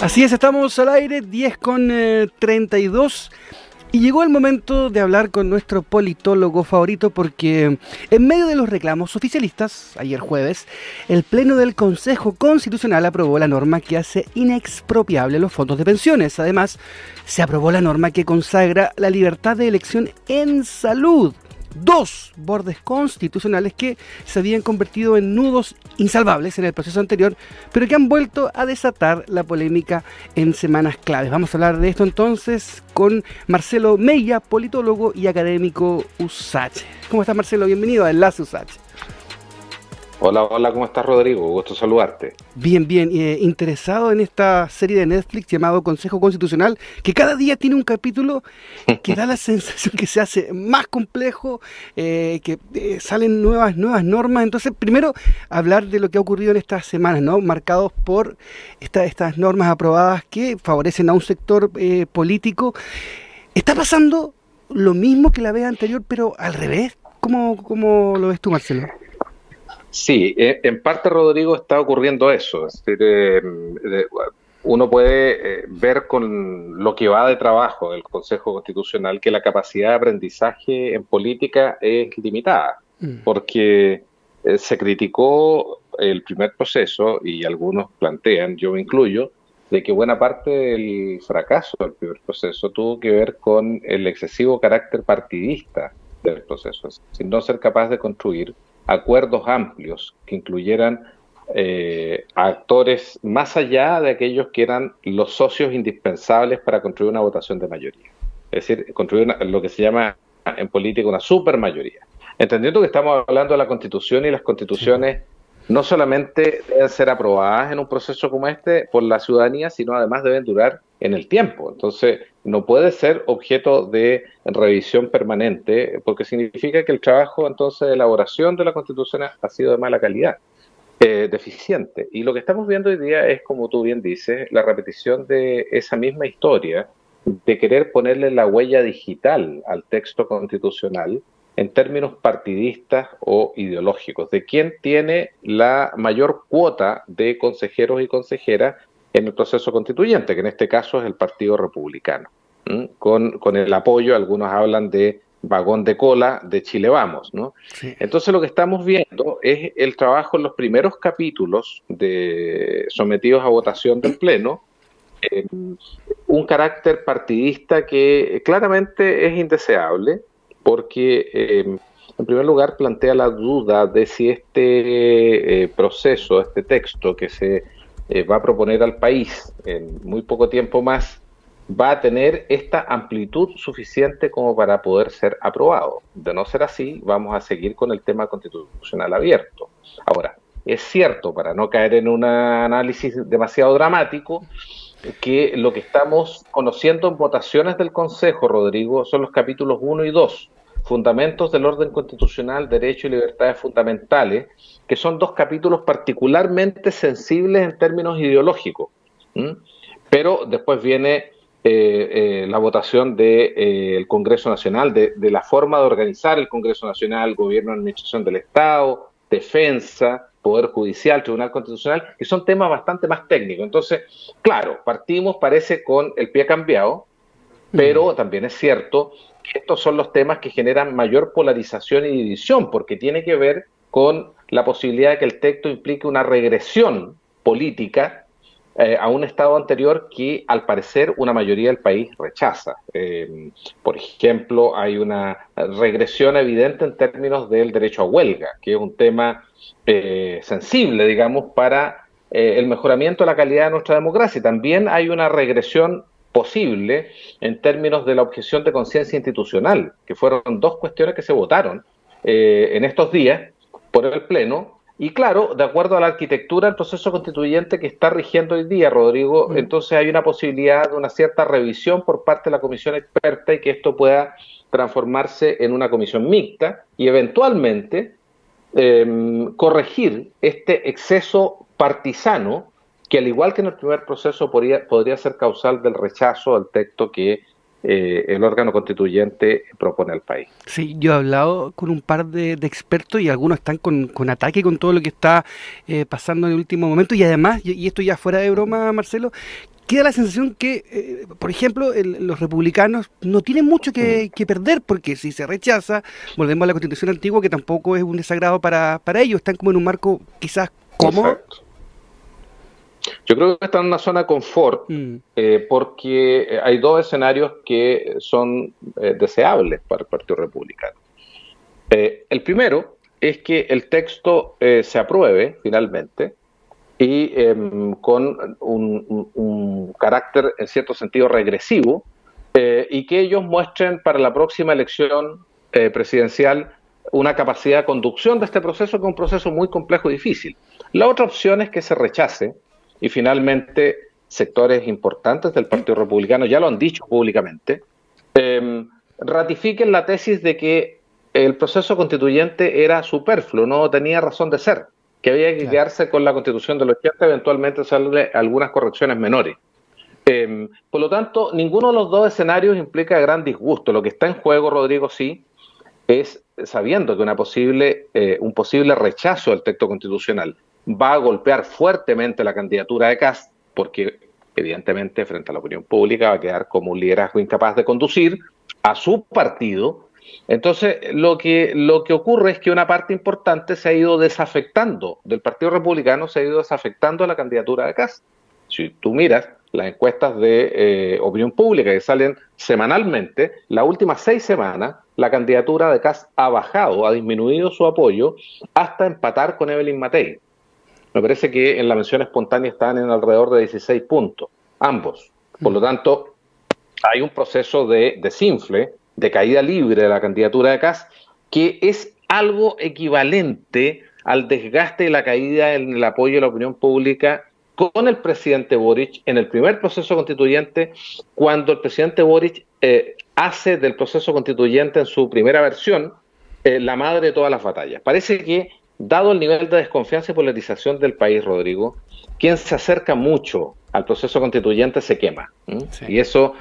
Así es, estamos al aire, 10:32. Y llegó el momento de hablar con nuestro politólogo favorito porque en medio de los reclamos oficialistas, ayer jueves, el Pleno del Consejo Constitucional aprobó la norma que hace inexpropiable los fondos de pensiones. Además, se aprobó la norma que consagra la libertad de elección en salud. Dos bordes constitucionales que se habían convertido en nudos insalvables en el proceso anterior, pero que han vuelto a desatar la polémica en semanas claves. Vamos a hablar de esto entonces con Marcelo Mella, politólogo y académico USACH. ¿Cómo estás, Marcelo? Bienvenido a Enlace USACH. Hola, hola, ¿cómo estás, Rodrigo? Gusto saludarte. Bien, bien. Interesado en esta serie de Netflix llamado Consejo Constitucional, que cada día tiene un capítulo que da la sensación que se hace más complejo, que salen nuevas normas. Entonces, primero, hablar de lo que ha ocurrido en estas semanas, ¿no? Marcados por estas normas aprobadas que favorecen a un sector político. ¿Está pasando lo mismo que la vez anterior, pero al revés? ¿Cómo lo ves tú, Marcelo? Sí, en parte, Rodrigo, está ocurriendo eso. Es decir, uno puede ver con lo que va de trabajo del Consejo Constitucional que la capacidad de aprendizaje en política es limitada, porque se criticó el primer proceso y algunos plantean, yo me incluyo, de que buena parte del fracaso del primer proceso tuvo que ver con el excesivo carácter partidista del proceso, es decir, no ser capaz de construir acuerdos amplios que incluyeran a actores más allá de aquellos que eran los socios indispensables para construir una votación de mayoría. Es decir, construir lo que se llama en política una supermayoría. Entendiendo que estamos hablando de la Constitución y las constituciones no solamente deben ser aprobadas en un proceso como este por la ciudadanía, sino además deben durar en el tiempo. Entonces, no puede ser objeto de revisión permanente, porque significa que el trabajo entonces de elaboración de la Constitución ha sido de mala calidad, deficiente. Y lo que estamos viendo hoy día es, como tú bien dices, la repetición de esa misma historia de querer ponerle la huella digital al texto constitucional en términos partidistas o ideológicos, de quién tiene la mayor cuota de consejeros y consejeras en el proceso constituyente, que en este caso es el Partido Republicano, con el apoyo, algunos hablan de vagón de cola de Chile Vamos, ¿no? Sí. Entonces lo que estamos viendo es el trabajo en los primeros capítulos sometidos a votación del Pleno, un carácter partidista que claramente es indeseable, porque en primer lugar plantea la duda de si este proceso, este texto que se va a proponer al país en muy poco tiempo más, va a tener esta amplitud suficiente como para poder ser aprobado. De no ser así, vamos a seguir con el tema constitucional abierto. Ahora, es cierto, para no caer en un análisis demasiado dramático, que lo que estamos conociendo en votaciones del Consejo, Rodrigo, son los capítulos 1 y 2, Fundamentos del Orden Constitucional, Derechos y Libertades Fundamentales, que son dos capítulos particularmente sensibles en términos ideológicos. Pero después viene la votación del Congreso Nacional, de la forma de organizar el Congreso Nacional, Gobierno, Administración del Estado, Defensa, Poder Judicial, Tribunal Constitucional, que son temas bastante más técnicos. Entonces, claro, partimos, parece, con el pie cambiado, pero también es cierto que estos son los temas que generan mayor polarización y división, porque tiene que ver con la posibilidad de que el texto implique una regresión política a un estado anterior que, al parecer, una mayoría del país rechaza. Por ejemplo, hay una regresión evidente en términos del derecho a huelga, que es un tema sensible, digamos, para el mejoramiento de la calidad de nuestra democracia. Y también hay una regresión posible en términos de la objeción de conciencia institucional, que fueron dos cuestiones que se votaron en estos días por el Pleno. Y claro, de acuerdo a la arquitectura del proceso constituyente que está rigiendo hoy día, Rodrigo, entonces hay una posibilidad de una cierta revisión por parte de la comisión experta y que esto pueda transformarse en una comisión mixta y eventualmente corregir este exceso partisano que, al igual que en el primer proceso, podría ser causal del rechazo al texto que el órgano constituyente propone al país. Sí, yo he hablado con un par de expertos y algunos están con ataque con todo lo que está pasando en el último momento y además, y esto ya fuera de broma, Marcelo, queda la sensación que, por ejemplo, los republicanos no tienen mucho que perder porque si se rechaza, volvemos a la Constitución antigua que tampoco es un desagrado para ellos, están como en un marco quizás cómodo. Exacto. Yo creo que está en una zona de confort porque hay dos escenarios que son deseables para el Partido Republicano. El primero es que el texto se apruebe finalmente y con un carácter en cierto sentido regresivo y que ellos muestren para la próxima elección presidencial una capacidad de conducción de este proceso que es un proceso muy complejo y difícil. La otra opción es que se rechace y finalmente sectores importantes del Partido Republicano, ya lo han dicho públicamente, ratifiquen la tesis de que el proceso constituyente era superfluo, no tenía razón de ser, que había que quedarse con la Constitución del 80, eventualmente hacerle algunas correcciones menores. Por lo tanto, ninguno de los dos escenarios implica gran disgusto. Lo que está en juego, Rodrigo, sí, es sabiendo que un posible rechazo del texto constitucional va a golpear fuertemente la candidatura de Kast, porque evidentemente frente a la opinión pública va a quedar como un liderazgo incapaz de conducir a su partido. Entonces, lo que ocurre es que una parte importante se ha ido desafectando del Partido Republicano, se ha ido desafectando a la candidatura de Kast. Si tú miras las encuestas de opinión pública que salen semanalmente, las últimas 6 semanas, la candidatura de Kast ha bajado, ha disminuido su apoyo hasta empatar con Evelyn Matei. Me parece que en la mención espontánea están en alrededor de 16 puntos, ambos. Por lo tanto, hay un proceso de desinfle, de caída libre de la candidatura de Kast, que es algo equivalente al desgaste y la caída en el apoyo de la opinión pública con el presidente Boric en el primer proceso constituyente, cuando el presidente Boric hace del proceso constituyente en su primera versión la madre de todas las batallas. Parece que, dado el nivel de desconfianza y polarización del país, Rodrigo, quien se acerca mucho al proceso constituyente se quema. Sí. Y eso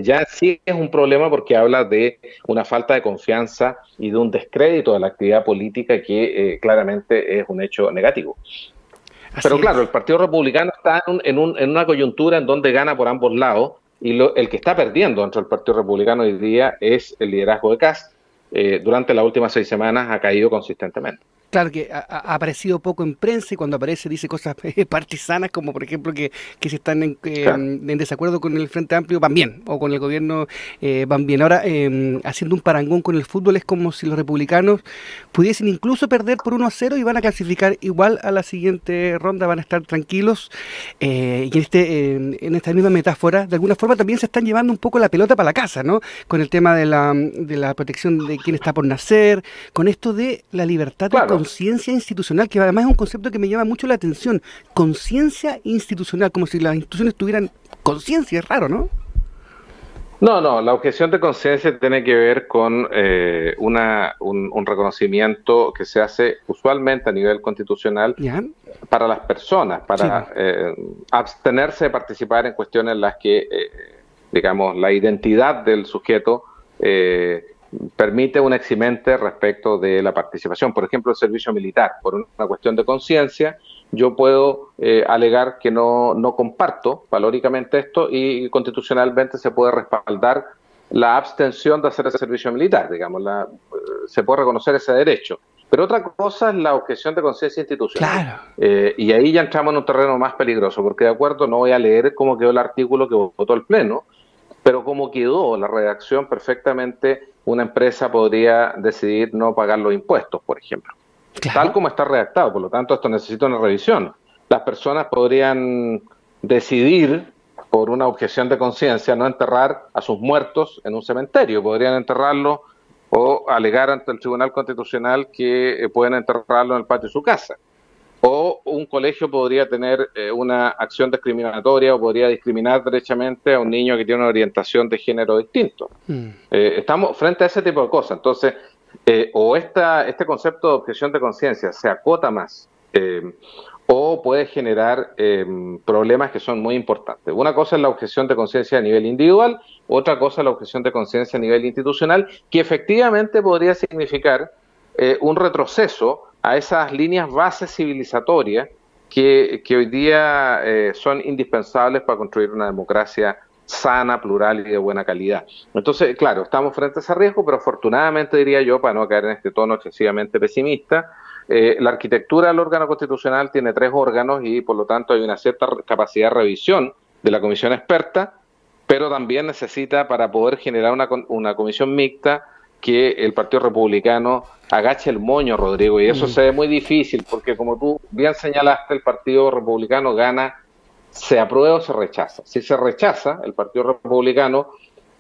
ya sí es un problema porque habla de una falta de confianza y de un descrédito de la actividad política que claramente es un hecho negativo. Pero claro, el Partido Republicano está en una coyuntura en donde gana por ambos lados y el que está perdiendo dentro del Partido Republicano hoy día es el liderazgo de Kast. Durante las últimas 6 semanas ha caído consistentemente. Claro que ha aparecido poco en prensa y cuando aparece dice cosas partisanas como por ejemplo que se están en desacuerdo con el Frente Amplio, van bien, o con el gobierno van bien. Ahora, haciendo un parangón con el fútbol, es como si los republicanos pudiesen incluso perder por 1-0 y van a clasificar igual a la siguiente ronda, van a estar tranquilos. Y en esta misma metáfora, de alguna forma también se están llevando un poco la pelota para la casa, ¿no? Con el tema de la protección de quien está por nacer, con esto de la libertad de conciencia institucional, que además es un concepto que me llama mucho la atención. Conciencia institucional, como si las instituciones tuvieran conciencia, es raro, ¿no? No, la objeción de conciencia tiene que ver con un reconocimiento que se hace usualmente a nivel constitucional para las personas, para abstenerse de participar en cuestiones en las que, digamos, la identidad del sujeto permite un eximente respecto de la participación. Por ejemplo, el servicio militar. Por una cuestión de conciencia, yo puedo alegar que no comparto valóricamente esto y constitucionalmente se puede respaldar la abstención de hacer el servicio militar, digamos, se puede reconocer ese derecho. Pero otra cosa es la objeción de conciencia institucional. Claro. Y ahí ya entramos en un terreno más peligroso, porque de acuerdo, no voy a leer cómo quedó el artículo que votó el Pleno, pero como quedó la redacción perfectamente, una empresa podría decidir no pagar los impuestos, por ejemplo. Claro. Tal como está redactado, por lo tanto esto necesita una revisión. Las personas podrían decidir, por una objeción de conciencia, no enterrar a sus muertos en un cementerio, podrían enterrarlos o alegar ante el Tribunal Constitucional que pueden enterrarlo en el patio de su casa. O un colegio podría tener una acción discriminatoria o podría discriminar derechamente a un niño que tiene una orientación de género distinto. Estamos frente a ese tipo de cosas. Entonces, o este concepto de objeción de conciencia se acota más, o puede generar problemas que son muy importantes. Una cosa es la objeción de conciencia a nivel individual, otra cosa es la objeción de conciencia a nivel institucional, que efectivamente podría significar un retroceso a esas líneas bases civilizatorias que hoy día son indispensables para construir una democracia sana, plural y de buena calidad. Entonces, claro, estamos frente a ese riesgo, pero afortunadamente diría yo, para no caer en este tono excesivamente pesimista, la arquitectura del órgano constitucional tiene 3 órganos y por lo tanto hay una cierta capacidad de revisión de la comisión experta, pero también necesita, para poder generar una comisión mixta, que el Partido Republicano agache el moño, Rodrigo, y eso se ve muy difícil, porque como tú bien señalaste, el Partido Republicano gana, se aprueba o se rechaza. Si se rechaza, el Partido Republicano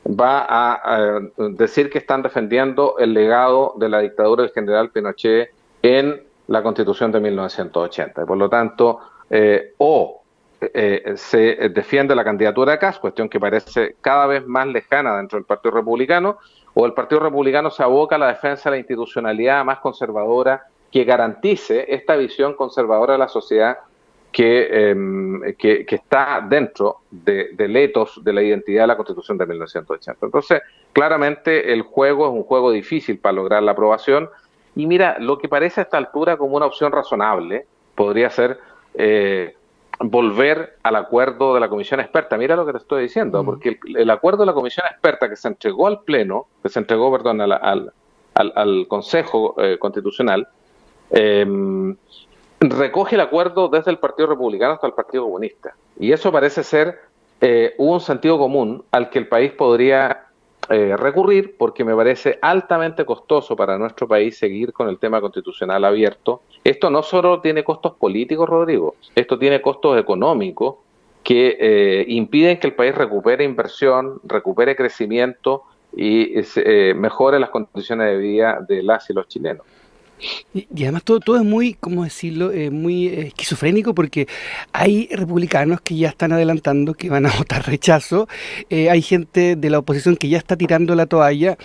va a decir que están defendiendo el legado de la dictadura del general Pinochet en la Constitución de 1980. Y por lo tanto, se defiende la candidatura de Kast, cuestión que parece cada vez más lejana dentro del Partido Republicano, o el Partido Republicano se aboca a la defensa de la institucionalidad más conservadora que garantice esta visión conservadora de la sociedad que está dentro del ethos de la identidad de la Constitución de 1980. Entonces, claramente el juego es un juego difícil para lograr la aprobación, y mira, lo que parece a esta altura como una opción razonable podría ser volver al acuerdo de la comisión experta. Mira lo que te estoy diciendo, porque el acuerdo de la comisión experta que se entregó al Pleno, que se entregó, perdón, al Consejo Constitucional, recoge el acuerdo desde el Partido Republicano hasta el Partido Comunista. Y eso parece ser un sentido común al que el país podría recurrir, porque me parece altamente costoso para nuestro país seguir con el tema constitucional abierto. Esto no solo tiene costos políticos, Rodrigo, esto tiene costos económicos que impiden que el país recupere inversión, recupere crecimiento y mejore las condiciones de vida de las y los chilenos. Y además todo es muy, ¿cómo decirlo?, muy esquizofrénico, porque hay republicanos que ya están adelantando que van a votar rechazo, hay gente de la oposición que ya está tirando la toalla.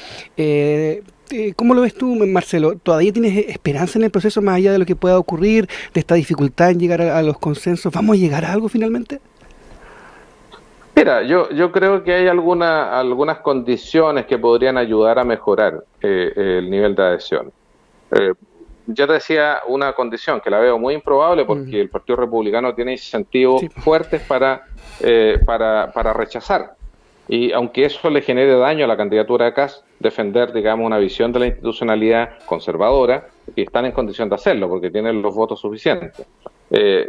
¿Cómo lo ves tú, Marcelo? ¿Todavía tienes esperanza en el proceso más allá de lo que pueda ocurrir, de esta dificultad en llegar a los consensos? ¿Vamos a llegar a algo finalmente? Mira, yo creo que hay algunas condiciones que podrían ayudar a mejorar el nivel de adhesión. Ya te decía una condición que la veo muy improbable, porque el Partido Republicano tiene incentivos fuertes para rechazar, y aunque eso le genere daño a la candidatura de Kast, defender, digamos, una visión de la institucionalidad conservadora, y están en condición de hacerlo porque tienen los votos suficientes.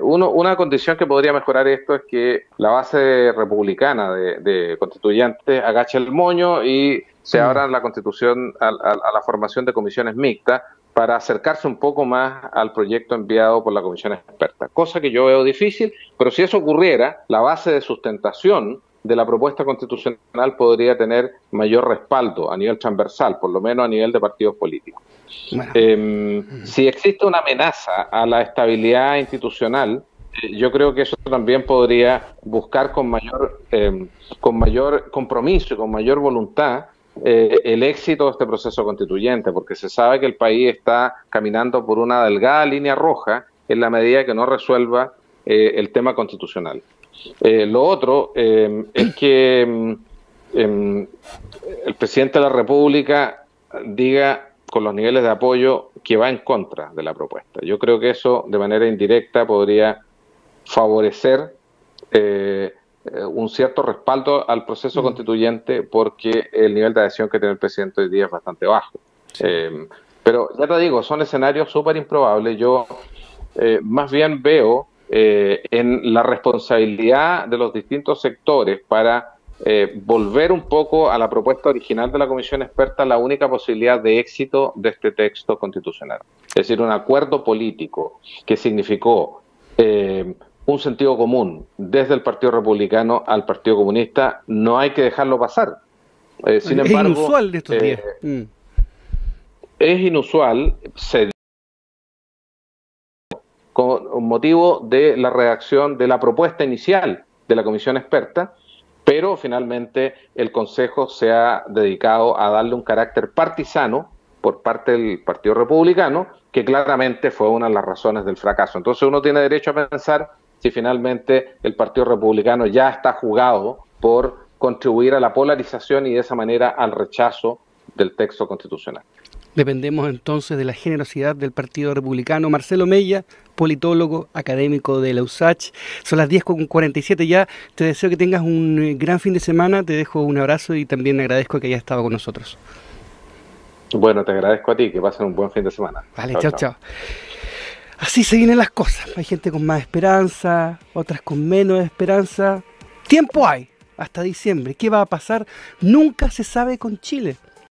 Una condición que podría mejorar esto es que la base republicana de constituyentes agache el moño y se abra la Constitución a la formación de comisiones mixtas, para acercarse un poco más al proyecto enviado por la comisión experta, cosa que yo veo difícil, pero si eso ocurriera, la base de sustentación de la propuesta constitucional podría tener mayor respaldo a nivel transversal, por lo menos a nivel de partidos políticos. Bueno. Si existe una amenaza a la estabilidad institucional, yo creo que eso también podría buscar con mayor compromiso y con mayor voluntad el éxito de este proceso constituyente, porque se sabe que el país está caminando por una delgada línea roja en la medida que no resuelva el tema constitucional. Lo otro es que el presidente de la República diga con los niveles de apoyo que va en contra de la propuesta. Yo creo que eso de manera indirecta podría favorecer un cierto respaldo al proceso constituyente, porque el nivel de adhesión que tiene el presidente hoy día es bastante bajo. Pero ya te digo, son escenarios súper improbables. Yo más bien veo en la responsabilidad de los distintos sectores para volver un poco a la propuesta original de la comisión experta la única posibilidad de éxito de este texto constitucional. Es decir, un acuerdo político que significó un sentido común desde el Partido Republicano al Partido Comunista, no hay que dejarlo pasar. Sin embargo, es inusual de estos días. Es inusual, con motivo de la redacción de la propuesta inicial de la comisión experta, pero finalmente el Consejo se ha dedicado a darle un carácter partisano, por parte del Partido Republicano, que claramente fue una de las razones del fracaso. Entonces uno tiene derecho a pensar si finalmente el Partido Republicano ya está jugado por contribuir a la polarización y de esa manera al rechazo del texto constitucional. Dependemos entonces de la generosidad del Partido Republicano. Marcelo Mella, politólogo, académico de la USACH. Son las 10:47 ya. Te deseo que tengas un gran fin de semana. Te dejo un abrazo y también agradezco que hayas estado con nosotros. Bueno, te agradezco a ti. Que pasen un buen fin de semana. Vale, chao. Así se vienen las cosas. Hay gente con más esperanza, otras con menos esperanza. Tiempo hay hasta diciembre. ¿Qué va a pasar? Nunca se sabe con Chile.